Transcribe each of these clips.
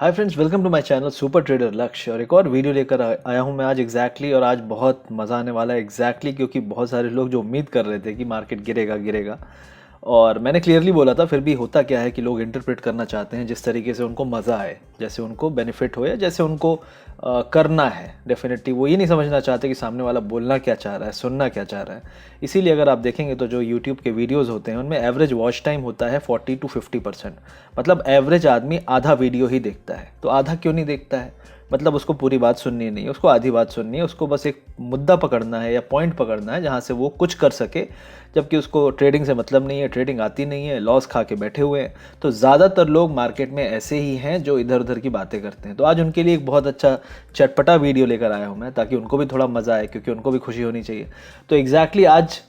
Hi friends, welcome to my channel super trader Lakshya. और एक और वीडियो लेकर आया हूं मैं आज और आज बहुत मज़ा आने वाला है क्योंकि बहुत सारे लोग जो उम्मीद कर रहे थे कि मार्केट गिरेगा गिरेगा, और मैंने क्लियरली बोला था, फिर भी होता क्या है कि लोग इंटरप्रेट करना चाहते हैं जिस तरीके से उनको मज़ा आए, जैसे उनको बेनिफिट हो या जैसे उनको करना है। डेफिनेटली वो ये नहीं समझना चाहते कि सामने वाला बोलना क्या चाह रहा है, सुनना क्या चाह रहा है। इसीलिए अगर आप देखेंगे तो जो यूट्यूब के वीडियोस होते हैं उनमें एवरेज वॉच टाइम होता है 40 to 50%। मतलब एवरेज आदमी आधा वीडियो ही देखता है। तो आधा क्यों नहीं देखता है? मतलब उसको पूरी बात सुननी नहीं है, उसको आधी बात सुननी है, उसको बस एक मुद्दा पकड़ना है या पॉइंट पकड़ना है जहाँ से वो कुछ कर सके, जबकि उसको ट्रेडिंग से मतलब नहीं है, ट्रेडिंग आती नहीं है, लॉस खा के बैठे हुए हैं। तो ज़्यादातर लोग मार्केट में ऐसे ही हैं जो इधर उधर की बातें करते हैं। तो आज उनके लिए एक बहुत अच्छा चटपटा वीडियो लेकर आया हूँ मैं, ताकि उनको भी थोड़ा मज़ा आए, क्योंकि उनको भी खुशी होनी चाहिए। तो एग्जैक्टली आज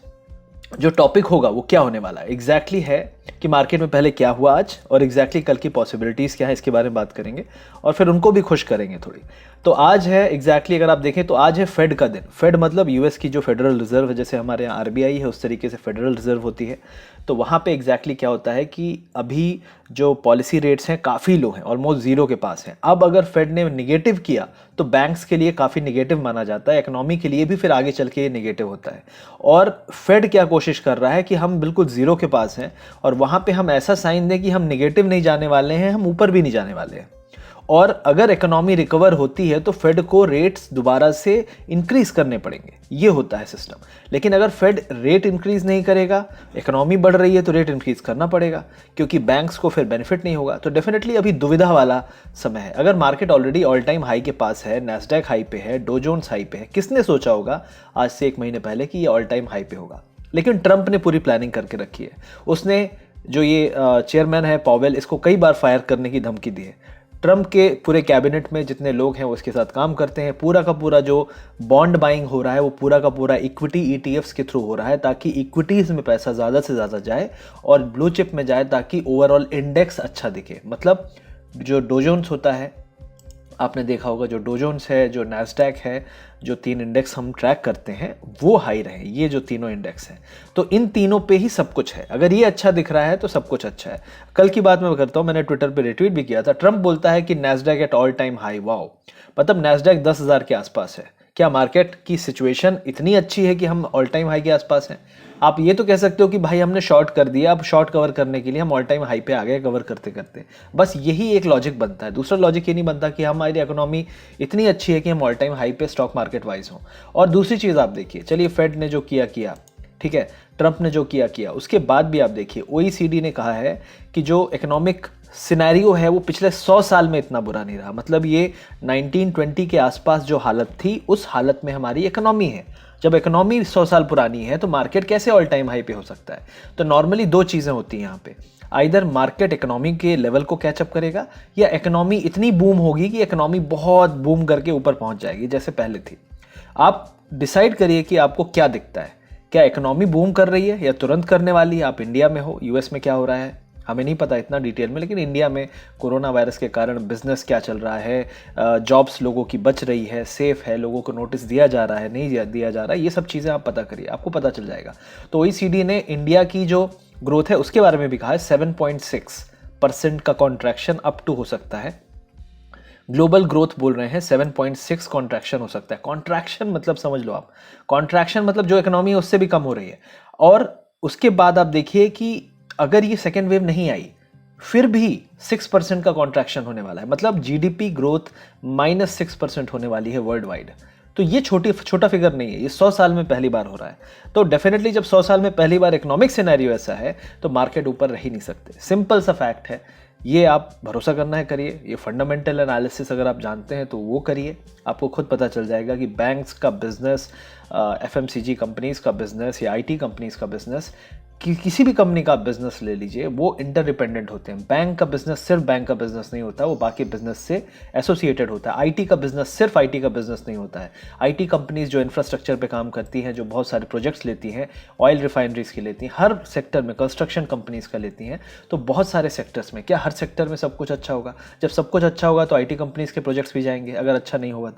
जो टॉपिक होगा वो क्या होने वाला है एग्जैक्टली है कि मार्केट में पहले क्या हुआ आज, और एग्जैक्टली कल की पॉसिबिलिटीज़ क्या है इसके बारे में बात करेंगे, और फिर उनको भी खुश करेंगे थोड़ी। तो आज है एग्जैक्टली अगर आप देखें तो आज है फेड का दिन। फेड मतलब यूएस की जो फेडरल रिजर्व है, जैसे हमारे यहाँ आरबीआई है उस तरीके से फेडरल रिजर्व होती है। तो वहाँ पे एग्जैक्टली क्या होता है कि अभी जो पॉलिसी रेट्स हैं काफ़ी लो हैं, ऑलमोस्ट ज़ीरो के पास हैं। अब अगर फेड ने निगेटिव किया तो बैंक्स के लिए काफ़ी निगेटिव माना जाता है, इकोनॉमी के लिए भी फिर आगे चल के ये निगेटिव होता है। और फेड क्या कोशिश कर रहा है कि हम बिल्कुल ज़ीरो के पास हैं और वहाँ पे हम ऐसा साइन दें कि हम निगेटिव नहीं जाने वाले हैं, हम ऊपर भी नहीं जाने वाले हैं। और अगर इकोनॉमी रिकवर होती है तो फेड को रेट्स दोबारा से इंक्रीज करने पड़ेंगे, ये होता है सिस्टम। लेकिन अगर फेड रेट इंक्रीज नहीं करेगा, इकोनॉमी बढ़ रही है तो रेट इंक्रीज करना पड़ेगा, क्योंकि बैंक्स को फिर बेनिफिट नहीं होगा। तो डेफिनेटली अभी दुविधा वाला समय है। अगर market already all time high के पास है, नैस्डैक हाई पे है, डो जोन्स हाई पे है, किसने सोचा होगा आज से 1 महीने पहले कि ये ऑल टाइम हाई पे होगा? लेकिन ट्रंप ने पूरी प्लानिंग करके रखी है। उसने जो ये चेयरमैन है पॉवेल, इसको कई बार फायर करने की धमकी दी है। ट्रंप के पूरे कैबिनेट में जितने लोग हैं वो इसके साथ काम करते हैं। पूरा का पूरा जो बॉन्ड बाइंग हो रहा है वो पूरा का पूरा इक्विटी ईटीएफ्स के थ्रू हो रहा है, ताकि इक्विटीज़ में पैसा ज़्यादा से ज़्यादा जाए और ब्लू चिप में जाए, ताकि ओवरऑल इंडेक्स अच्छा दिखे। मतलब जो डो जोन्स होता है, आपने देखा होगा, जो डो जोन्स है, जो नैस्डैक है, जो 3 इंडेक्स हम ट्रैक करते हैं वो हाई रहे, ये जो तीनों इंडेक्स हैं। तो इन तीनों पे ही सब कुछ है। अगर ये अच्छा दिख रहा है तो सब कुछ अच्छा है। कल की बात मैं करता हूँ, मैंने ट्विटर पे रिट्वीट भी किया था। ट्रंप बोलता है कि Nasdaq at all time high. Wow, मतलब नैस्डैक 10,000 के आसपास है। क्या मार्केट की सिचुएशन इतनी अच्छी है कि हम ऑल टाइम हाई के आसपास हैं? आप ये तो कह सकते हो कि भाई हमने शॉर्ट कर दिया, अब शॉर्ट कवर करने के लिए हम ऑल टाइम हाई पे आ गए कवर करते करते। बस यही एक लॉजिक बनता है। दूसरा लॉजिक ये नहीं बनता कि हमारी इकोनॉमी इतनी अच्छी है कि हम ऑल टाइम हाई पे स्टॉक मार्केट वाइज हों। और दूसरी चीज़ आप देखिए, चलिए फेड ने जो किया किया, ठीक है, ट्रंप ने जो किया किया, उसके बाद भी आप देखिए ओईसीडी ने कहा है कि जो इकोनॉमिक सिनेरियो है वो पिछले 100 साल में इतना बुरा नहीं रहा। मतलब ये 1920 के आसपास जो हालत थी उस हालत में हमारी इकोनॉमी है। जब इकोनॉमी 100 साल पुरानी है तो मार्केट कैसे ऑल टाइम हाई पे हो सकता है? तो नॉर्मली 2 चीज़ें होती हैं यहाँ पे। आइदर मार्केट इकोनॉमी के लेवल को कैचअप करेगा, या इकोनॉमी इतनी बूम होगी कि इकोनॉमी बहुत बूम करके ऊपर पहुंच जाएगी जैसे पहले थी। आप डिसाइड करिए कि आपको क्या दिखता है। क्या इकोनॉमी बूम कर रही है या तुरंत करने वाली है? आप इंडिया में हो, यूएस में क्या हो रहा है हमें नहीं पता इतना डिटेल में, लेकिन इंडिया में कोरोना वायरस के कारण बिजनेस क्या चल रहा है, जॉब्स लोगों की बच रही है, सेफ है, लोगों को नोटिस दिया जा रहा है, नहीं दिया जा रहा है, ये सब चीज़ें आप पता करिए, आपको पता चल जाएगा। तो ओईसीडी ने इंडिया की जो ग्रोथ है उसके बारे में भी कहा है 7.6% का कॉन्ट्रैक्शन अप टू हो सकता है। ग्लोबल ग्रोथ बोल रहे हैं 7.6 कॉन्ट्रैक्शन हो सकता है। कॉन्ट्रैक्शन मतलब समझ लो आप, कॉन्ट्रैक्शन मतलब जो इकोनॉमी है उससे भी कम हो रही है। और उसके बाद आप देखिए कि अगर ये सेकेंड वेव नहीं आई फिर भी 6% का कॉन्ट्रैक्शन होने वाला है। मतलब जीडीपी ग्रोथ -6% होने वाली है वर्ल्ड वाइड। तो ये छोटा फिगर नहीं है, ये 100 साल में पहली बार हो रहा है। तो डेफिनेटली जब 100 साल में पहली बार इकोनॉमिक सिनेरियो ऐसा है तो मार्केट ऊपर रह ही नहीं सकते। सिंपल सा फैक्ट है, ये आप भरोसा करना है करिए। ये फंडामेंटल एनालिसिस अगर आप जानते हैं तो वो करिए, आपको खुद पता चल जाएगा कि बैंक्स का बिजनेस, एफएमसीजी कंपनीज का बिजनेस या आईटी कंपनीज का बिजनेस, कि किसी भी कंपनी का बिजनेस ले लीजिए, वो इंटरडिपेंडेंट होते हैं। बैंक का बिजनेस सिर्फ बैंक का बिजनेस नहीं होता, वो बाकी बिजनेस से एसोसिएटेड होता है। आईटी का बिजनेस सिर्फ आईटी का बिजनेस नहीं होता है। आईटी कंपनीज जो इंफ्रास्ट्रक्चर पे काम करती हैं, जो बहुत सारे प्रोजेक्ट्स लेती हैं, ऑयल रिफाइनरीज की लेती हैं, हर सेक्टर में, कंस्ट्रक्शन कंपनीज का लेती हैं, तो बहुत सारे सेक्टर्स में, क्या हर सेक्टर में सब कुछ अच्छा होगा? जब सब कुछ अच्छा होगा तो आईटी कंपनीज के प्रोजेक्ट्स भी जाएंगे, अगर अच्छा नहीं होगा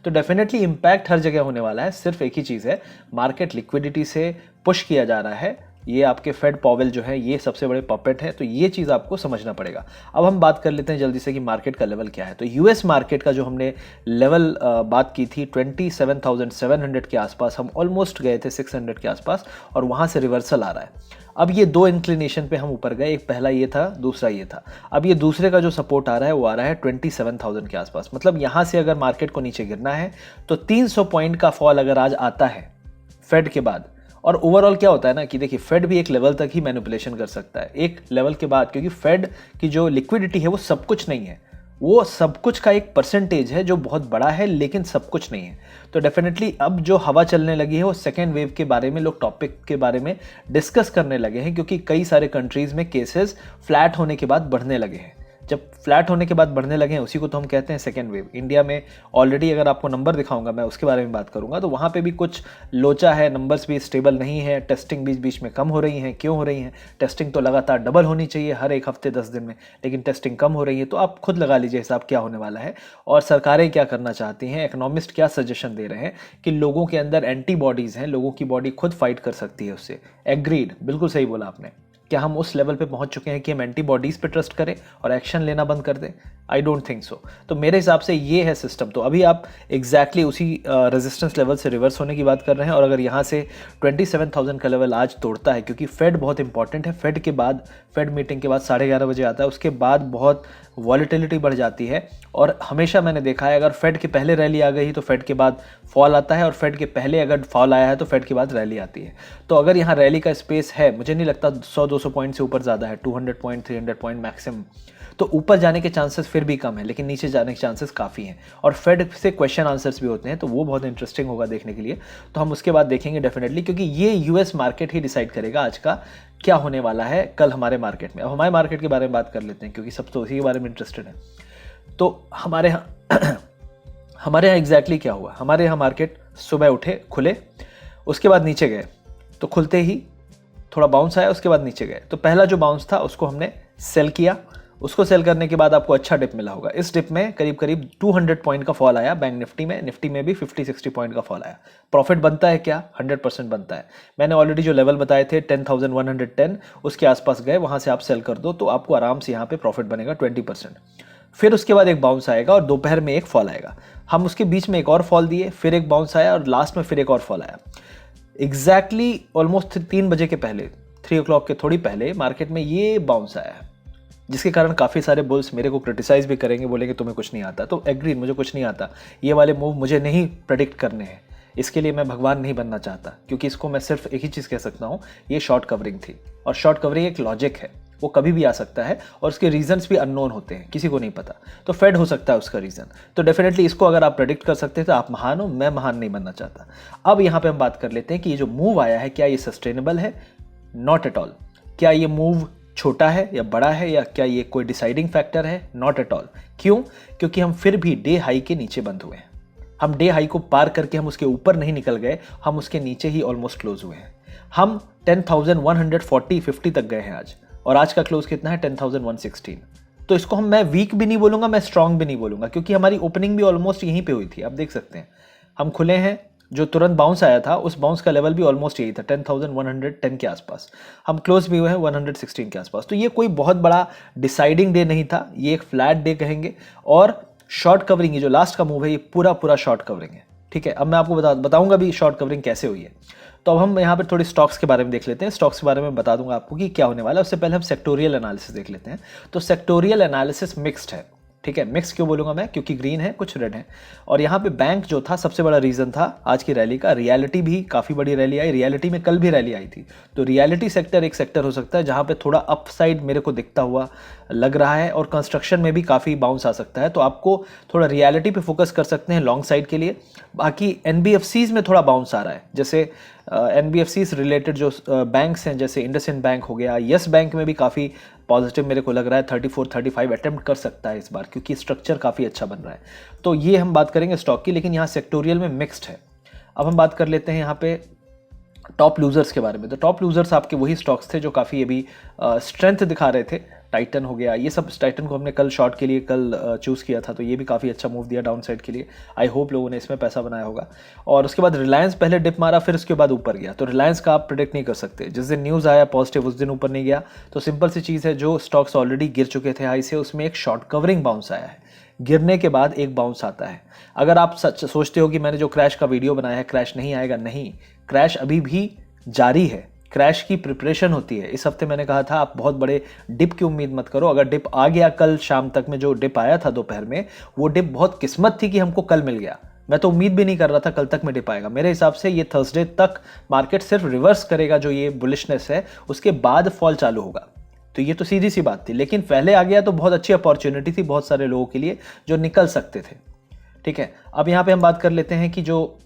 तो डेफिनेटली इंपैक्ट हर जगह होने वाला है। सिर्फ एक ही चीज़ है, मार्केट लिक्विडिटी से पुश किया जा रहा है ये आपके फेड पॉवेल जो है ये सबसे बड़े पपेट है, तो ये चीज़ आपको समझना पड़ेगा। अब हम बात कर लेते हैं जल्दी से कि मार्केट का लेवल क्या है। तो यूएस मार्केट का जो हमने लेवल बात की थी 27,700 के आसपास, हम ऑलमोस्ट गए थे 600 के आसपास, और वहाँ से रिवर्सल आ रहा है। अब ये दो इंक्लिनेशन पे हम ऊपर गए, एक पहला ये था, दूसरा ये था। अब ये दूसरे का जो सपोर्ट आ रहा है वो आ रहा है 27,000 के आसपास। मतलब यहाँ से अगर मार्केट को नीचे गिरना है तो 300 पॉइंट का फॉल अगर आज आता है फेड के बाद, और ओवरऑल क्या होता है ना कि देखिए फेड भी एक लेवल तक ही मैनिपुलेशन कर सकता है, एक लेवल के बाद, क्योंकि फेड की जो लिक्विडिटी है वो सब कुछ नहीं है, वो सब कुछ का एक परसेंटेज है जो बहुत बड़ा है, लेकिन सब कुछ नहीं है। तो डेफिनेटली अब जो हवा चलने लगी है वो सेकेंड वेव के बारे में, लोग टॉपिक के बारे में डिस्कस करने लगे हैं, क्योंकि कई सारे कंट्रीज में केसेस फ्लैट होने के बाद बढ़ने लगे हैं। जब फ्लैट होने के बाद बढ़ने लगे हैं उसी को तो हम कहते हैं सेकेंड वेव। इंडिया में ऑलरेडी अगर आपको नंबर दिखाऊंगा मैं, उसके बारे में बात करूंगा, तो वहाँ पे भी कुछ लोचा है, नंबर्स भी स्टेबल नहीं है, टेस्टिंग बीच बीच में कम हो रही है। क्यों हो रही है? टेस्टिंग तो लगातार डबल होनी चाहिए हर एक हफ्ते 10 दिन में, लेकिन टेस्टिंग कम हो रही है। तो आप खुद लगा लीजिए हिसाब क्या होने वाला है, और सरकारें क्या करना चाहती हैं, इकोनॉमिस्ट क्या सजेशन दे रहे हैं कि लोगों के अंदर एंटीबॉडीज़ हैं, लोगों की बॉडी खुद फाइट कर सकती है उससे। एग्रीड, बिल्कुल सही बोला आपने। क्या हम उस लेवल पे पहुंच चुके हैं कि हम एंटीबॉडीज़ पे ट्रस्ट करें और एक्शन लेना बंद कर दें? I don't think so. तो मेरे हिसाब से ये है सिस्टम। तो अभी आप एग्जैक्टली उसी रेजिस्टेंस लेवल से रिवर्स होने की बात कर रहे हैं, और अगर यहाँ से 27,000 का लेवल आज तोड़ता है, क्योंकि फेड बहुत इंपॉर्टेंट है, फेड के बाद, फेड मीटिंग के बाद 11:30 बजे आता है, उसके बाद बहुत वॉलीटिलिटी बढ़ जाती है। और हमेशा मैंने देखा है अगर फेड के पहले रैली आ गई तो फेड के बाद फॉल आता है, और फेड के पहले अगर फॉल आया है तो फेड के बाद रैली आती है। तो अगर यहाँ रैली का स्पेस है, मुझे नहीं लगता 100-200 पॉइंट से ऊपर ज़्यादा है, 200 पॉइंट 300 पॉइंट मैक्सिमम, तो ऊपर जाने के चांसेस फिर भी कम है, लेकिन नीचे जाने के चांसेस काफ़ी हैं। और फेड से क्वेश्चन आंसर्स भी होते हैं, तो वो बहुत इंटरेस्टिंग होगा देखने के लिए। तो हम उसके बाद देखेंगे डेफिनेटली, क्योंकि ये यूएस मार्केट ही डिसाइड करेगा आज का क्या होने वाला है कल हमारे मार्केट में। अब हमारे मार्केट के बारे में बात कर लेते हैं, क्योंकि सब तो उसी के बारे में इंटरेस्टेड है। तो हमारे यहाँ हमारे यहाँ एग्जैक्टली क्या हुआ? हमारे यहाँ मार्केट सुबह उठे, खुले, उसके बाद नीचे गए, तो खुलते ही थोड़ा बाउंस आया, उसके बाद नीचे गए। तो पहला जो बाउंस था उसको हमने सेल किया, उसको सेल करने के बाद आपको अच्छा डिप मिला होगा। इस डिप में करीब करीब 200 पॉइंट का फॉल आया बैंक निफ्टी में, निफ्टी में भी 50-60 पॉइंट का फॉल आया। प्रॉफिट बनता है क्या? 100% बनता है। मैंने ऑलरेडी जो लेवल बताए थे 10,110, उसके आसपास गए, वहाँ से आप सेल कर दो तो आपको आराम से यहाँ पे प्रॉफिट बनेगा 20%। फिर उसके बाद एक बाउंस आएगा और दोपहर में एक फॉल आएगा। हम उसके बीच में एक और फॉल दिए, फिर एक बाउंस आया, और लास्ट में फिर एक और फॉल आया। एग्जैक्टली ऑलमोस्ट 3 बजे के पहले, 3 o'clock के थोड़ी पहले मार्केट में ये बाउंस आया है, जिसके कारण काफ़ी सारे बुल्स मेरे को क्रिटिसाइज भी करेंगे, बोलेंगे तुम्हें कुछ नहीं आता। तो एग्री, मुझे कुछ नहीं आता, ये वाले मूव मुझे नहीं प्रेडिक्ट करने हैं, इसके लिए मैं भगवान नहीं बनना चाहता, क्योंकि इसको मैं सिर्फ एक ही चीज़ कह सकता हूँ, ये शॉर्ट कवरिंग थी। और शॉर्ट कवरिंग एक लॉजिक है, वो कभी भी आ सकता है, और उसके रीजंस भी अननोन होते हैं, किसी को नहीं पता। तो फेड हो सकता है उसका रीज़न। तो डेफिनेटली इसको अगर आप प्रेडिक्ट कर सकते हैं तो आप महान हो, मैं महान नहीं बनना चाहता। अब यहाँ पे हम बात कर लेते हैं कि ये जो मूव आया है क्या ये सस्टेनेबल है? Not at all. क्या ये मूव छोटा है या बड़ा है, या क्या ये कोई डिसाइडिंग फैक्टर है? Not at all. क्यों? क्योंकि हम फिर भी डे हाई के नीचे बंद हुए हैं। हम डे हाई को पार करके हम उसके ऊपर नहीं निकल गए, हम उसके नीचे ही ऑलमोस्ट क्लोज हुए हैं। हम 10,140-50 तक गए हैं आज, और आज का क्लोज कितना है? 10,116। तो इसको मैं वीक भी नहीं बोलूंगा, मैं स्ट्रांग भी नहीं बोलूंगा, क्योंकि हमारी ओपनिंग भी ऑलमोस्ट यहीं पे हुई थी। आप देख सकते हैं हम खुले हैं, जो तुरंत बाउंस आया था उस बाउंस का लेवल भी ऑलमोस्ट यही था, 10,110 के आसपास। हम क्लोज भी हुए हैं 116 के आसपास। तो ये कोई बहुत बड़ा डिसाइडिंग डे नहीं था, ये एक फ्लैट डे कहेंगे। और शॉर्ट कवरिंग, ये जो लास्ट का मूव है ये पूरा शॉर्ट कवरिंग है, ठीक है। अब मैं आपको बताऊंगा भी शॉर्ट कवरिंग कैसे हुई है। तो अब हम यहाँ पर थोड़ी स्टॉक्स के बारे में देख लेते हैं। स्टॉक्स के बारे में बता दूंगा आपको कि क्या होने वाला है, उससे पहले हम सेक्टोरियल एनालिसिस देख लेते हैं। तो सेक्टोरियल एनालिसिस मिक्स्ड है, ठीक है। मिक्स क्यों बोलूंगा मैं? क्योंकि ग्रीन है, कुछ रेड है। और यहाँ पे बैंक जो था सबसे बड़ा रीजन था आज की रैली का। रियलिटी भी काफ़ी बड़ी रैली आई, रियलिटी में कल भी रैली आई थी। तो रियलिटी सेक्टर एक सेक्टर हो सकता है जहाँ पे थोड़ा अपसाइड मेरे को दिखता हुआ लग रहा है, और कंस्ट्रक्शन में भी काफ़ी बाउंस आ सकता है। तो आपको थोड़ा रियलिटी पे फोकस कर सकते हैं लॉन्ग साइड के लिए। बाकी एनबीएफसीज में थोड़ा बाउंस आ रहा है, जैसे एनबीएफसीज रिलेटेड जो बैंक्स हैं, जैसे इंडसइंड बैंक हो गया, यस बैंक में भी काफ़ी पॉजिटिव मेरे को लग रहा है। 34-35 अटेम्प्ट कर सकता है इस बार, क्योंकि स्ट्रक्चर काफ़ी अच्छा बन रहा है। तो ये हम बात करेंगे स्टॉक की, लेकिन यहाँ सेक्टोरियल में मिक्स्ड है। अब हम बात कर लेते हैं यहाँ पे टॉप लूजर्स के बारे में। तो टॉप लूजर्स आपके वही स्टॉक्स थे जो काफ़ी अभी स्ट्रेंथ दिखा रहे थे टाइटन हो गया, ये सब। टाइटन को हमने कल शॉर्ट के लिए कल चूज़ किया था, तो ये भी काफ़ी अच्छा मूव दिया डाउन साइड के लिए। आई होप लोगों ने इसमें पैसा बनाया होगा। और उसके बाद रिलायंस पहले डिप मारा, फिर उसके बाद ऊपर गया। तो रिलायंस का आप प्रिडिक्ट नहीं कर सकते, जिस दिन न्यूज़ आया पॉजिटिव उस दिन ऊपर नहीं गया। तो सिंपल सी चीज़ है, जो स्टॉक्स ऑलरेडी गिर चुके थे हाई से, उसमें एक शॉर्ट कवरिंग बाउंस आया है। गिरने के बाद एक बाउंस आता है। अगर आप सच सोचते हो कि मैंने जो क्रैश का वीडियो बनाया है क्रैश नहीं आएगा, नहीं, क्रैश अभी भी जारी है। क्रैश की प्रिपरेशन होती है। इस हफ्ते मैंने कहा था आप बहुत बड़े डिप की उम्मीद मत करो। अगर डिप आ गया, कल शाम तक में जो डिप आया था दोपहर में, वो डिप बहुत किस्मत थी कि हमको कल मिल गया। मैं तो उम्मीद भी नहीं कर रहा था कल तक में डिप आएगा। मेरे हिसाब से ये थर्सडे तक मार्केट सिर्फ रिवर्स करेगा, जो ये बुलिशनेस है, उसके बाद फॉल चालू होगा। तो ये तो सीधी सी बात थी, लेकिन पहले आ गया तो बहुत अच्छी अपॉर्चुनिटी थी बहुत सारे लोगों के लिए जो निकल सकते थे। ठीक है, अब यहाँ पे हम बात कर लेते हैं कि जो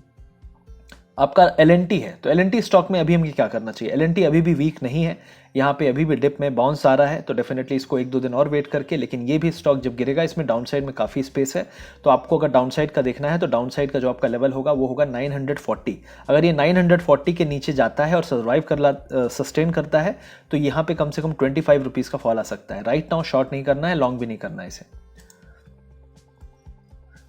आपका LNT है, तो LNT स्टॉक में अभी हमें क्या करना चाहिए। LNT अभी भी वीक नहीं है, यहाँ पे अभी भी डिप में बाउंस आ रहा है, तो डेफिनेटली इसको 1-2 दिन और वेट करके, लेकिन ये भी स्टॉक जब गिरेगा, इसमें डाउन साइड में काफ़ी स्पेस है। तो आपको अगर डाउन साइड का देखना है तो डाउन साइड का जो आपका लेवल होगा वो होगा 940। अगर ये 940 के नीचे जाता है और सर्वाइव कर सस्टेन करता है, तो यहाँ पे कम से कम 25 रुपीज़ का फॉल आ सकता है। राइट नाउ शॉर्ट नहीं करना है, लॉन्ग भी नहीं करना है इसे।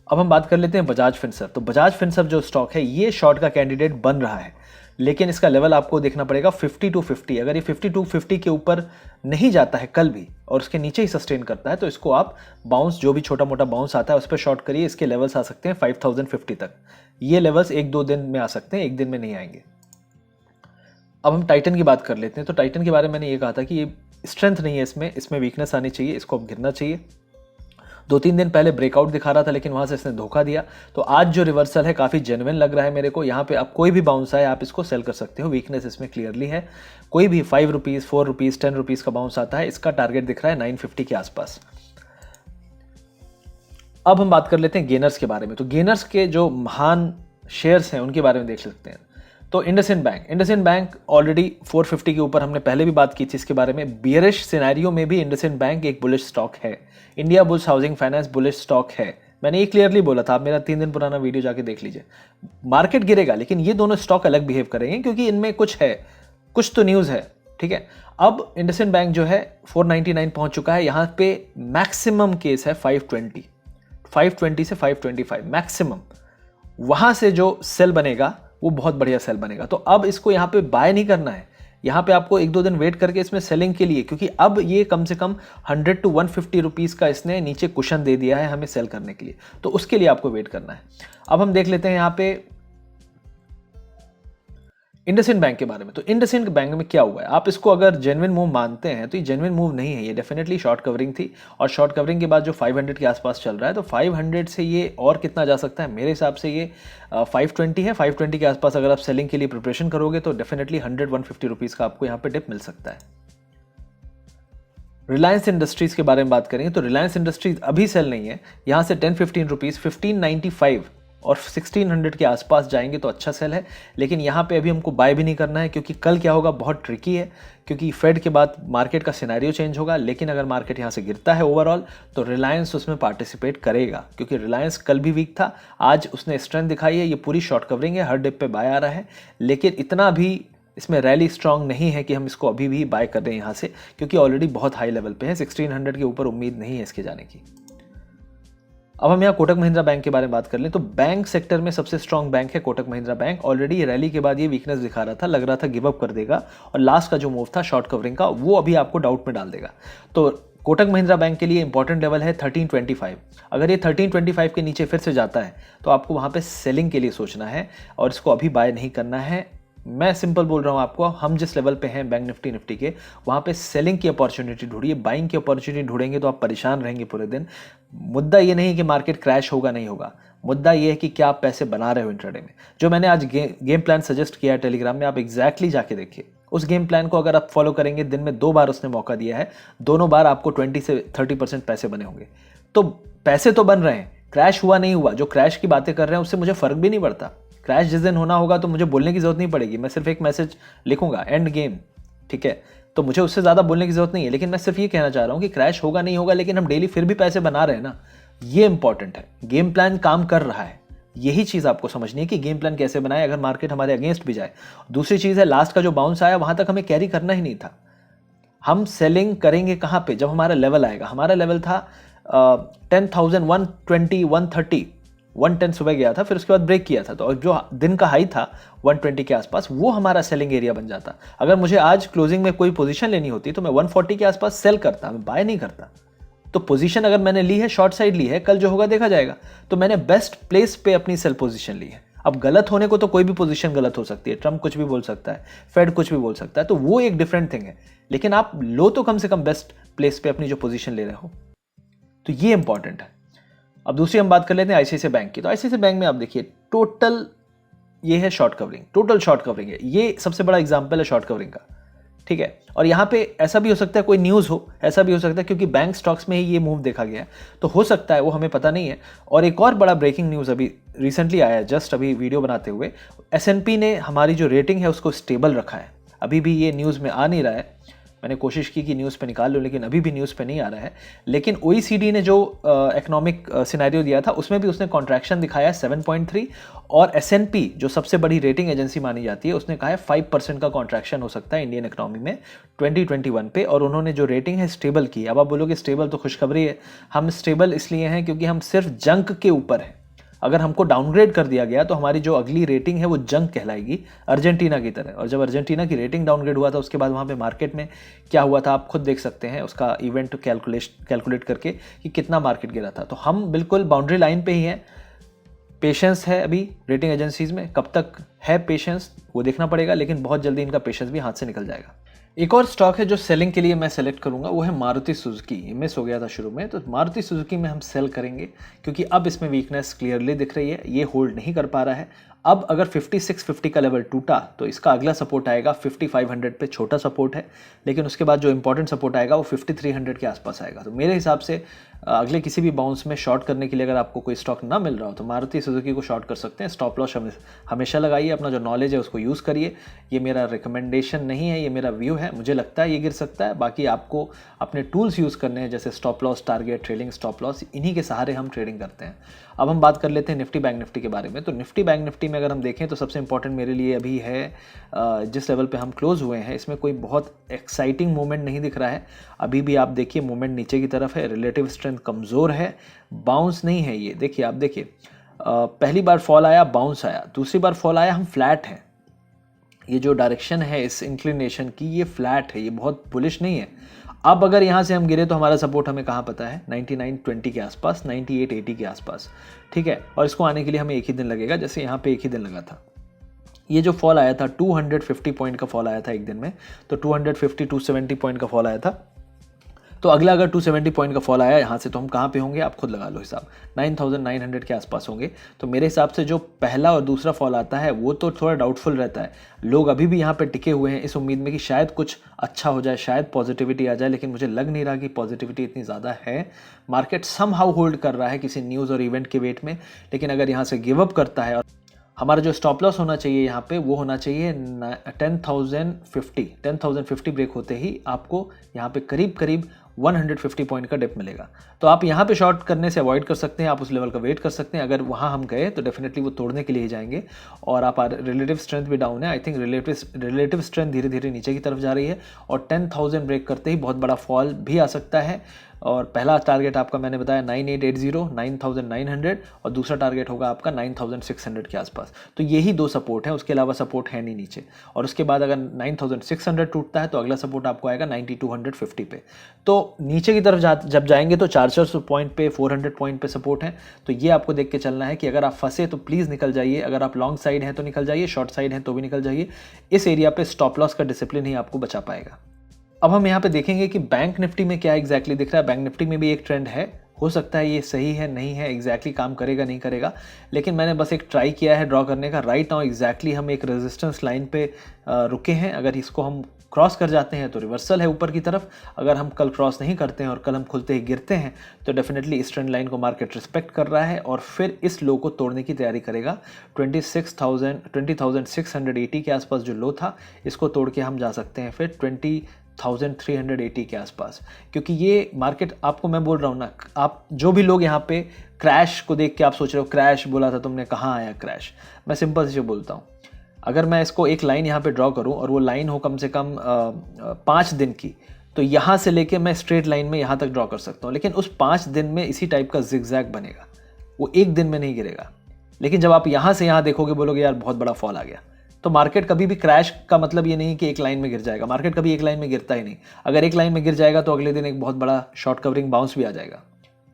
अब हम बात कर लेते हैं बजाज फिनसर्व। तो बजाज फिनसर्व जो स्टॉक है, ये शॉर्ट का कैंडिडेट बन रहा है, लेकिन इसका लेवल आपको देखना पड़ेगा 50 to 50। अगर ये 50 to 50 के ऊपर नहीं जाता है कल भी और उसके नीचे ही सस्टेन करता है, तो इसको आप बाउंस, जो भी छोटा मोटा बाउंस आता है उस पर शॉर्ट करिए। इसके लेवल्स आ सकते हैं 5050 तक। ये लेवल्स 1-2 दिन में आ सकते हैं, एक दिन में नहीं आएंगे। अब हम टाइटन की बात कर लेते हैं। तो टाइटन के बारे में मैंने ये कहा था कि ये स्ट्रेंथ नहीं है, इसमें वीकनेस आनी चाहिए, इसको अब गिरना चाहिए। 2-3 दिन पहले ब्रेकआउट दिखा रहा था, लेकिन वहां से इसने धोखा दिया। तो आज जो रिवर्सल है काफ़ी जेन्युइन लग रहा है मेरे को। यहाँ पे आप कोई भी बाउंस आए आप इसको सेल कर सकते हो, वीकनेस इसमें क्लियरली है। कोई भी 5 रुपीज़, 4 रुपीज़, 10 रुपीज़ का बाउंस आता है, इसका टारगेट दिख रहा है 950 के आसपास। अब हम बात कर लेते हैं गेनर्स के बारे में। तो गेनर्स के जो महान शेयर्स हैं उनके बारे में देख सकते हैं। तो इंडसइंड बैंक ऑलरेडी 450 के ऊपर, हमने पहले भी बात की थी इसके बारे में। बियरिश सिनेरियो में भी इंडसइंड बैंक एक बुलिश स्टॉक है। India bulls housing finance bullish stock है। मैंने ये क्लियरली बोला था, आप मेरा 3 दिन पुराना वीडियो जाके देख लीजिए। मार्केट गिरेगा, लेकिन ये दोनों स्टॉक अलग बिहेव करेंगे, क्योंकि इनमें कुछ है, कुछ तो न्यूज़ है। ठीक है, अब इंडसइंड बैंक जो है 499 पहुंच चुका है। यहाँ पे मैक्सिमम केस है 520 से 525 मैक्सिमम। वहां से जो सेल बनेगा वो बहुत बढ़िया सेल बनेगा। तो अब इसको यहाँ पे बाय नहीं करना है, यहाँ पे आपको 1-2 दिन वेट करके इसमें सेलिंग के लिए, क्योंकि अब ये कम से कम 100 to 150 रुपीज़ का इसने नीचे कुशन दे दिया है हमें सेल करने के लिए, तो उसके लिए आपको वेट करना है। अब हम देख लेते हैं यहाँ पे इंडसइंड बैंक के बारे में। तो इंडसइंड बैंक में क्या हुआ है, आप इसको अगर जेन्युइन मूव मानते हैं तो ये जेन्युइन मूव नहीं है, ये डेफिनेटली शॉर्ट कवरिंग थी। और शॉर्ट कवरिंग के बाद जो 500 के आसपास चल रहा है, तो 500 से ये और कितना जा सकता है, मेरे हिसाब से ये 520 है। 520 के आसपास अगर आप सेलिंग के लिए प्रिपरेशन करोगे तो डेफिनेटली 100-150 रुपीज़ का आपको यहाँ पे डिप मिल सकता है। रिलायंस इंडस्ट्रीज़ के बारे में बात करेंगे तो रिलायंस इंडस्ट्रीज अभी सेल नहीं है। यहाँ से 10-15 रुपीज़, 1595 और 1600 के आसपास जाएंगे तो अच्छा सेल है। लेकिन यहाँ पे अभी हमको बाय भी नहीं करना है, क्योंकि कल क्या होगा बहुत ट्रिकी है, क्योंकि फेड के बाद मार्केट का सिनेरियो चेंज होगा। लेकिन अगर मार्केट यहाँ से गिरता है ओवरऑल, तो रिलायंस उसमें पार्टिसिपेट करेगा, क्योंकि रिलायंस कल भी वीक था, आज उसने स्ट्रेंथ दिखाई है। ये पूरी शॉर्ट कवरिंग है, हर डिप पे बाय आ रहा है, लेकिन इतना भी इसमें रैली स्ट्रांग नहीं है कि हम इसको अभी भी बाय कर दें यहाँ से, क्योंकि ऑलरेडी बहुत हाई लेवल पे है। 1600 के ऊपर उम्मीद नहीं है इसके जाने की। अब हम यहाँ कोटक महिंद्रा बैंक के बारे में बात कर लें तो बैंक सेक्टर में सबसे स्ट्रांग बैंक है Kotak Mahindra bank. Already rally के बाद ये वीकनेस दिखा रहा था, लग रहा था गिव अप कर देगा, और लास्ट का जो मूव था शॉर्ट कवरिंग का, वो अभी आपको डाउट में डाल देगा। तो कोटक महिंद्रा बैंक के लिए इंपॉर्टेंट लेवल है 1325। अगर ये 1325 के नीचे फिर से जाता है तो आपको वहाँ पे सेलिंग के लिए सोचना है, और इसको अभी बाय नहीं करना है। मैं सिंपल बोल रहा हूँ आपको, हम जिस लेवल पे हैं बैंक निफ्टी के, वहाँ पे सेलिंग की अपॉर्चुनिटी ढूंढिए। बाइंग की अपॉर्चुनिटी ढूंढेंगे तो आप परेशान रहेंगे पूरे दिन। मुद्दा ये नहीं कि मार्केट क्रैश होगा नहीं होगा, मुद्दा ये है कि क्या आप पैसे बना रहे हो इंट्राडे में। जो मैंने आज गेम प्लान सजेस्ट किया है टेलीग्राम में, आप एग्जैक्टली जाके देखिए। उस गेम प्लान को अगर आप फॉलो करेंगे, दिन में 2 बार उसने मौका दिया है, दोनों बार आपको 20 से 30% पैसे बने होंगे। तो पैसे तो बन रहे हैं, क्रैश हुआ नहीं हुआ। जो क्रैश की बातें कर रहे हैं उससे मुझे फर्क भी नहीं पड़ता। क्रैश जिस दिन होना होगा तो मुझे बोलने की जरूरत नहीं पड़ेगी, मैं सिर्फ एक मैसेज लिखूंगा, एंड गेम, ठीक है। तो मुझे उससे ज़्यादा बोलने की जरूरत नहीं है। लेकिन मैं सिर्फ ये कहना चाह रहा हूँ कि क्रैश होगा नहीं होगा, लेकिन हम डेली फिर भी पैसे बना रहे हैं ना, ये इंपॉर्टेंट है। गेम प्लान काम कर रहा है, यही चीज़ आपको समझनी है कि गेम प्लान कैसे बनाए अगर मार्केट हमारे अगेंस्ट भी जाए। दूसरी चीज़ है, लास्ट का जो बाउंस आया वहां तक हमें कैरी करना ही नहीं था। हम सेलिंग करेंगे कहाँ पे, जब हमारा लेवल आएगा। हमारा लेवल था 10,000, 120, 130, 110 सुबह गया था, फिर उसके बाद ब्रेक किया था, तो जो दिन का हाई था 120 के आसपास, वो हमारा सेलिंग एरिया बन जाता। अगर मुझे आज क्लोजिंग में कोई पोजीशन लेनी होती तो मैं 140 के आसपास सेल करता, मैं बाय नहीं करता। तो पोजीशन अगर मैंने ली है, शॉर्ट साइड ली है, कल जो होगा देखा जाएगा, तो मैंने बेस्ट प्लेस पे अपनी सेल पोजीशन ली है। अब गलत होने को तो कोई भी पोजीशन गलत हो सकती है, ट्रम्प कुछ भी बोल सकता है, फेड कुछ भी बोल सकता है, तो वो एक डिफरेंट थिंग है, लेकिन आप लो तो कम से कम बेस्ट प्लेस पे अपनी जो पोजीशन ले रहे हो, तो ये इंपॉर्टेंट है। अब दूसरी हम बात कर लेते हैं आईसीआईसीआई बैंक की। तो आईसीआईसीआई बैंक में आप देखिए टोटल ये है short covering, total short covering है, ये सबसे बड़ा एग्जांपल है शॉर्ट कवरिंग का, ठीक है। और यहाँ पे ऐसा भी हो सकता है कोई न्यूज़ हो, ऐसा भी हो सकता है क्योंकि बैंक स्टॉक्स में ही ये मूव देखा गया है, तो हो सकता है, वो हमें पता नहीं है। और एक और बड़ा ब्रेकिंग न्यूज़ अभी रिसेंटली आया है, जस्ट अभी वीडियो बनाते हुए, S&P ने हमारी जो रेटिंग है उसको स्टेबल रखा है। अभी भी ये न्यूज़ में आ नहीं रहा है, मैंने कोशिश की कि न्यूज़ पे निकाल लूँ, लेकिन अभी भी न्यूज़ पे नहीं आ रहा है। लेकिन OECD ने जो इकोनॉमिक सिनेरियो दिया था उसमें भी उसने कॉन्ट्रैक्शन दिखाया है 7.3, और S&P जो सबसे बड़ी रेटिंग एजेंसी मानी जाती है उसने कहा है 5% का कॉन्ट्रैक्शन हो सकता है इंडियन इकोनॉमी में 2021 पे, और उन्होंने जो रेटिंग है स्टेबल की। अब आप बोलोगे स्टेबल तो खुशखबरी है, हम स्टेबल इसलिए हैं क्योंकि हम सिर्फ जंक के ऊपर हैं। अगर हमको डाउनग्रेड कर दिया गया तो हमारी जो अगली रेटिंग है वो जंक कहलाएगी, अर्जेंटीना की तरह। और जब अर्जेंटीना की रेटिंग डाउनग्रेड हुआ था उसके बाद वहाँ पे मार्केट में क्या हुआ था आप खुद देख सकते हैं, उसका इवेंट कैलकुलेट करके कि कितना मार्केट गिरा था। तो हम बिल्कुल बाउंड्री लाइन पे ही हैं। पेशेंस है अभी रेटिंग एजेंसीज में, कब तक है पेशेंस वो देखना पड़ेगा, लेकिन बहुत जल्दी इनका पेशेंस भी हाथ से निकल जाएगा। एक और स्टॉक है जो सेलिंग के लिए मैं सेलेक्ट करूंगा, वो है मारुति सुजुकी। ये मिस हो गया था शुरू में, तो मारुति सुजुकी में हम सेल करेंगे क्योंकि अब इसमें वीकनेस क्लियरली दिख रही है, ये होल्ड नहीं कर पा रहा है। अब अगर 5650 का लेवल टूटा तो इसका अगला सपोर्ट आएगा 5500 पे, छोटा सपोर्ट है, लेकिन उसके बाद जो इंपॉर्टेंट सपोर्ट आएगा वो 5300 के आसपास आएगा। तो मेरे हिसाब से अगले किसी भी बाउंस में शॉर्ट करने के लिए अगर आपको कोई स्टॉक ना मिल रहा हो तो मारुति सुजुकी को शॉर्ट कर सकते हैं। स्टॉप लॉस हमेशा लगाइए, अपना जो नॉलेज है उसको यूज़ करिए। ये मेरा रिकमेंडेशन नहीं है, ये मेरा व्यू है, मुझे लगता है ये गिर सकता है। बाकी आपको अपने टूल्स यूज़ करने हैं, जैसे stop loss, target, trailing stop loss, इन्हीं के सहारे हम ट्रेडिंग करते हैं। अब हम बात कर लेते हैं निफ्टी बैंक निफ्टी के बारे में। तो निफ्टी बैंक निफ्टी में अगर हम देखें तो सबसे इंपॉर्टेंट मेरे लिए अभी है जिस लेवल पे हम क्लोज हुए हैं, इसमें कोई बहुत एक्साइटिंग मूवमेंट नहीं दिख रहा है। अभी भी आप देखिए मूवमेंट नीचे की तरफ है, रिलेटिव स्ट्रेंथ कमज़ोर है, बाउंस नहीं है ये। देखिए आप देखिए पहली बार फॉल आया, बाउंस आया, दूसरी बार फॉल आया, हम फ्लैट हैं। ये जो डायरेक्शन है इस इंक्लिनेशन की, ये फ्लैट है, ये बहुत बुलिश नहीं है। अब अगर यहाँ से हम गिरे तो हमारा सपोर्ट हमें कहाँ पता है, 9920 के आसपास, 9880 के आसपास, ठीक है। और इसको आने के लिए हमें एक ही दिन लगेगा, जैसे यहाँ पे एक ही दिन लगा था। ये जो फॉल आया था 250 पॉइंट का फॉल आया था एक दिन में, तो 270 पॉइंट का फॉल आया था। तो अगला अगर 270 पॉइंट का फॉल आया यहाँ से तो हम कहाँ पे होंगे, आप खुद लगा लो हिसाब, 9900 के आसपास होंगे। तो मेरे हिसाब से जो पहला और दूसरा फॉल आता है वो तो थोड़ा डाउटफुल रहता है। लोग अभी भी यहाँ पे टिके हुए हैं इस उम्मीद में कि शायद कुछ अच्छा हो जाए, शायद पॉजिटिविटी आ जाए, लेकिन मुझे लग नहीं रहा कि पॉजिटिविटी इतनी ज़्यादा है। मार्केट समहाउ होल्ड कर रहा है किसी न्यूज़ और इवेंट के वेट में, लेकिन अगर यहाँ से गिव अप करता है, और हमारा जो स्टॉप लॉस होना चाहिए यहाँ पे वो होना चाहिए 10,050 ब्रेक होते ही आपको यहाँ पे करीब करीब 150 पॉइंट का डिप मिलेगा। तो आप यहाँ पे शॉर्ट करने से अवॉइड कर सकते हैं, आप उस लेवल का वेट कर सकते हैं। अगर वहाँ हम गए तो डेफिनेटली वो तोड़ने के लिए ही जाएंगे। और आप रिलेटिव स्ट्रेंथ भी डाउन है, आई थिंक रिलेटिव स्ट्रेंथ धीरे धीरे नीचे की तरफ जा रही है, और 10,000 ब्रेक करते ही बहुत बड़ा फॉल भी आ सकता है। और पहला टारगेट आपका मैंने बताया 9880, 9900, और दूसरा टारगेट होगा आपका 9600 के आसपास। तो यही दो सपोर्ट है, उसके अलावा सपोर्ट है नहीं नीचे। और उसके बाद अगर 9600 टूटता है तो अगला सपोर्ट आपको आएगा 9250 पे। तो नीचे की तरफ जब जाएंगे तो 400 पॉइंट पे, 400 पॉइंट पे सपोर्ट है। तो ये आपको देख के चलना है कि अगर आप फंसे तो प्लीज़ निकल जाइए, अगर आप लॉन्ग साइड हैं तो निकल जाइए, शॉर्ट साइड हैं तो भी निकल जाइए। इस एरिया पे स्टॉप लॉस का डिसिप्लिन ही आपको बचा पाएगा। अब हम यहाँ पे देखेंगे कि बैंक निफ्टी में क्या एग्जैक्टली दिख रहा है। बैंक निफ्टी में भी एक ट्रेंड है, हो सकता है ये सही है नहीं है, एग्जैक्टली काम करेगा नहीं करेगा, लेकिन मैंने बस एक ट्राई किया है ड्रॉ करने का। राइट नाउ एग्जैक्टली हम एक रेजिस्टेंस लाइन पे रुके हैं। अगर इसको हम क्रॉस कर जाते हैं तो रिवर्सल है ऊपर की तरफ। अगर हम कल क्रॉस नहीं करते हैं और कल हम खुलते ही गिरते हैं तो डेफिनेटली इस ट्रेंड लाइन को मार्केट रिस्पेक्ट कर रहा है और फिर इस लो को तोड़ने की तैयारी करेगा। 20,680 के आसपास जो लो था, इसको तोड़ के हम जा सकते हैं फिर 20,380 के आसपास। क्योंकि ये मार्केट, आपको मैं बोल रहा हूँ ना, आप जो भी लोग यहाँ पे क्रैश को देख के आप सोच रहे हो क्रैश बोला था तुमने, कहाँ आया क्रैश, मैं सिंपल से बोलता हूँ। अगर मैं इसको एक लाइन यहाँ पे ड्रॉ करूँ और वो लाइन हो कम से कम 5 दिन की, तो यहाँ से लेके मैं स्ट्रेट लाइन में यहाँ तक ड्रॉ कर सकता हूँ, लेकिन उस 5 दिन में इसी टाइप का जिगजैग बनेगा, वो एक दिन में नहीं गिरेगा। लेकिन जब आप यहाँ से यहाँ देखोगे, बोलोगे यार बहुत बड़ा फॉल आ गया, तो मार्केट कभी भी क्रैश का मतलब ये नहीं कि एक लाइन में गिर जाएगा। मार्केट कभी एक लाइन में गिरता ही नहीं। अगर एक लाइन में गिर जाएगा तो अगले दिन एक बहुत बड़ा शॉर्ट कवरिंग बाउंस भी आ जाएगा।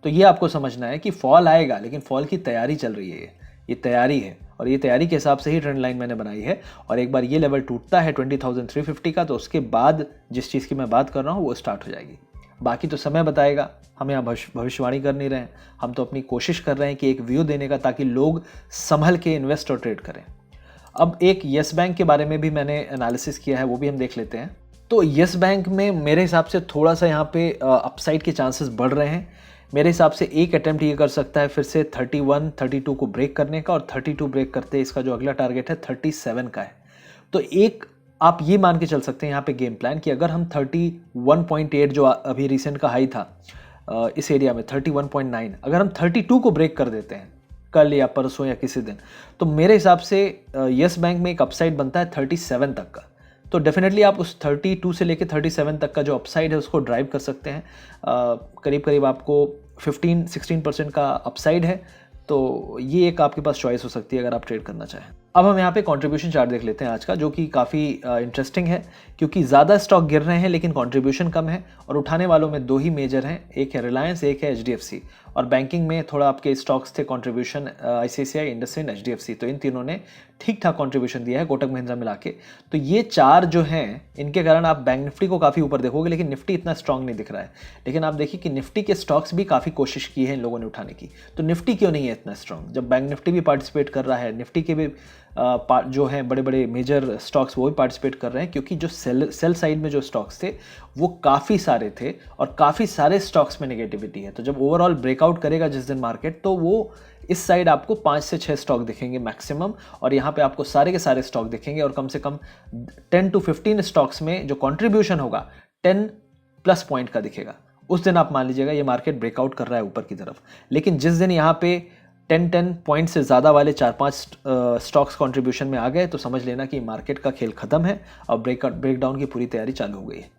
तो ये आपको समझना है कि फॉल आएगा, लेकिन फॉल की तैयारी चल रही है, ये तैयारी है, और ये तैयारी के हिसाब से ही ट्रेंड लाइन मैंने बनाई है। और एक बार ये लेवल टूटता है 20,350 का, तो उसके बाद जिस चीज़ की मैं बात कर रहा हूँ वो स्टार्ट हो जाएगी। बाकी तो समय बताएगा, हम यहाँ भविष्यवाणी कर नहीं रहे हैं, हम तो अपनी कोशिश कर रहे हैं कि एक व्यू देने का, ताकि लोग संभल के इन्वेस्ट और ट्रेड करें। अब एक येस बैंक के बारे में भी मैंने एनालिसिस किया है, वो भी हम देख लेते हैं। तो येस बैंक में मेरे हिसाब से थोड़ा सा यहाँ पे अपसाइड के चांसेस बढ़ रहे हैं। मेरे हिसाब से एक अटेम्प्ट ये कर सकता है फिर से 31, 32 को ब्रेक करने का, और 32 ब्रेक करते इसका जो अगला टारगेट है 37 का है। तो एक आप ये मान के चल सकते हैं यहाँ पे गेम प्लान कि अगर हम 31.8 जो अभी रिसेंट का हाई था इस एरिया में 31.9, अगर हम 32 को ब्रेक कर देते हैं कल या परसों या किसी दिन, तो मेरे हिसाब से येस बैंक में एक अपसाइड बनता है 37 तक का। तो डेफिनेटली आप उस 32 से लेके 37 तक का जो अपसाइड है उसको ड्राइव कर सकते हैं। करीब करीब आपको 15-16% का अपसाइड है। तो ये एक आपके पास चॉइस हो सकती है अगर आप ट्रेड करना चाहें। अब हम यहाँ पे कंट्रीब्यूशन चार्ट देख लेते हैं आज का, जो कि काफ़ी इंटरेस्टिंग है, क्योंकि ज़्यादा स्टॉक गिर रहे हैं लेकिन कंट्रीब्यूशन कम है, और उठाने वालों में 2 ही मेजर हैं, एक है रिलायंस, एक है HDFC। और बैंकिंग में थोड़ा आपके स्टॉक्स थे कंट्रीब्यूशन, ICICI, इंडसइंड, HDFC, तो इन तीनों ने ठीक ठाक कंट्रीब्यूशन दिया है, कोटक महिंद्रा मिला के। तो ये 4 जो हैं, इनके कारण आप बैंक निफ्टी को काफ़ी ऊपर देखोगे, लेकिन निफ्टी इतना स्ट्रांग नहीं दिख रहा है। लेकिन आप देखिए कि निफ्टी के स्टॉक्स भी काफ़ी कोशिश की है इन लोगों ने उठाने की, तो निफ्टी क्यों नहीं है इतना स्ट्रांग, जब बैंक निफ्टी भी पार्टिसिपेट कर रहा है, निफ्टी के भी जो हैं बड़े बड़े मेजर स्टॉक्स वो भी पार्टिसिपेट कर रहे हैं, क्योंकि जो सेल साइड में जो स्टॉक्स थे वो काफ़ी सारे थे, और काफ़ी सारे स्टॉक्स में नेगेटिविटी है। तो जब ओवरऑल ब्रेकआउट करेगा जिस दिन मार्केट, तो वो इस साइड आपको 5 से 6 स्टॉक दिखेंगे मैक्सिमम, और यहाँ पे आपको सारे के सारे स्टॉक दिखेंगे, और कम से कम 10 to 15 स्टॉक्स में जो कंट्रीब्यूशन होगा 10+ पॉइंट का दिखेगा। उस दिन आप मान लीजिएगा ये मार्केट ब्रेकआउट कर रहा है ऊपर की तरफ। लेकिन जिस दिन यहाँ पे 10 पॉइंट से ज़्यादा वाले 4-5 स्टॉक्स कंट्रीब्यूशन में आ गए, तो समझ लेना कि मार्केट का खेल ख़त्म है और ब्रेकडाउन की पूरी तैयारी चालू हो गई है।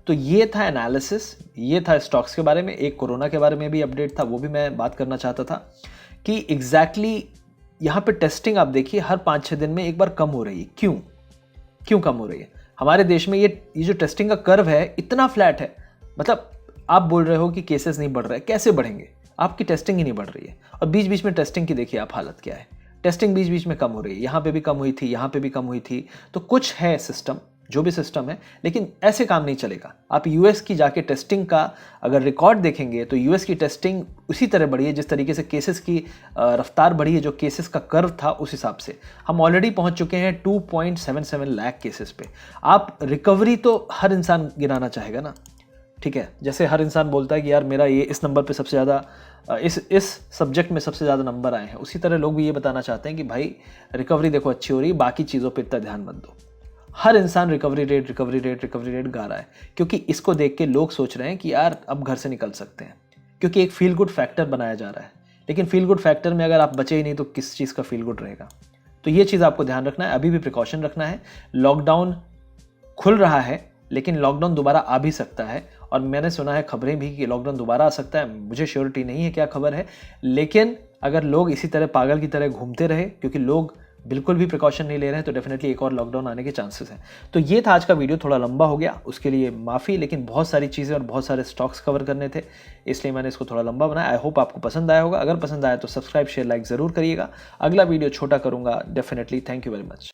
तो ये था एनालिसिस, ये था स्टॉक्स के बारे में। एक कोरोना के बारे में भी अपडेट था, वो भी मैं बात करना चाहता था कि एग्जैक्टली यहाँ पे टेस्टिंग आप देखिए हर 5-6 दिन में एक बार कम हो रही है। क्यों कम हो रही है? हमारे देश में ये जो टेस्टिंग का कर्व है इतना फ्लैट है, मतलब आप बोल रहे हो कि केसेस नहीं बढ़ रहे, कैसे बढ़ेंगे? आपकी टेस्टिंग ही नहीं बढ़ रही है। और बीच बीच में टेस्टिंग की देखिए आप हालत क्या है, टेस्टिंग बीच बीच में कम हो रही है, यहाँ पे भी कम हुई थी, यहाँ पे भी कम हुई थी। तो कुछ है सिस्टम, जो भी सिस्टम है, लेकिन ऐसे काम नहीं चलेगा। आप यूएस की जाके टेस्टिंग का अगर रिकॉर्ड देखेंगे, तो यूएस की टेस्टिंग उसी तरह बढ़ी है जिस तरीके से केसेस की रफ्तार बढ़ी है, जो केसेस का कर्व था उस हिसाब से। हम ऑलरेडी पहुंच चुके हैं 2.77 लाख केसेस पे। आप रिकवरी तो हर इंसान गिनाना चाहेगा ना, ठीक है? जैसे हर इंसान बोलता है कि यार मेरा ये इस नंबर पे सबसे ज़्यादा इस सब्जेक्ट में सबसे ज़्यादा नंबर आए हैं, उसी तरह लोग भी ये बताना चाहते हैं कि भाई रिकवरी देखो अच्छी हो रही है, बाकी चीज़ों पे इतना ध्यान मत दो। हर इंसान रिकवरी रेट गा रहा है, क्योंकि इसको देख के लोग सोच रहे हैं कि यार अब घर से निकल सकते हैं, क्योंकि एक फील गुड फैक्टर बनाया जा रहा है। लेकिन फील गुड फैक्टर में अगर आप बचे ही नहीं तो किस चीज़ का फील गुड रहेगा? तो ये चीज़ आपको ध्यान रखना है, अभी भी प्रिकॉशन रखना है। लॉकडाउन खुल रहा है, लेकिन लॉकडाउन दोबारा आ भी सकता है, और मैंने सुना है खबरें भी कि लॉकडाउन दोबारा आ सकता है। मुझे श्योरिटी नहीं है क्या खबर है, लेकिन अगर लोग इसी तरह पागल की तरह घूमते रहे, क्योंकि लोग बिल्कुल भी प्रिकॉशन नहीं ले रहे हैं, तो डेफिनेटली एक और लॉकडाउन आने के चांसेस हैं। तो ये था आज का वीडियो, थोड़ा लंबा हो गया, उसके लिए माफ़ी, लेकिन बहुत सारी चीज़ें और बहुत सारे स्टॉक्स कवर करने थे, इसलिए मैंने इसको थोड़ा लंबा बनाया। आई होप आपको पसंद आया होगा। अगर पसंद आया तो सब्सक्राइब, शेयर, लाइक ज़रूर करिएगा। अगला वीडियो छोटा करूँगा definitely. Thank you very much.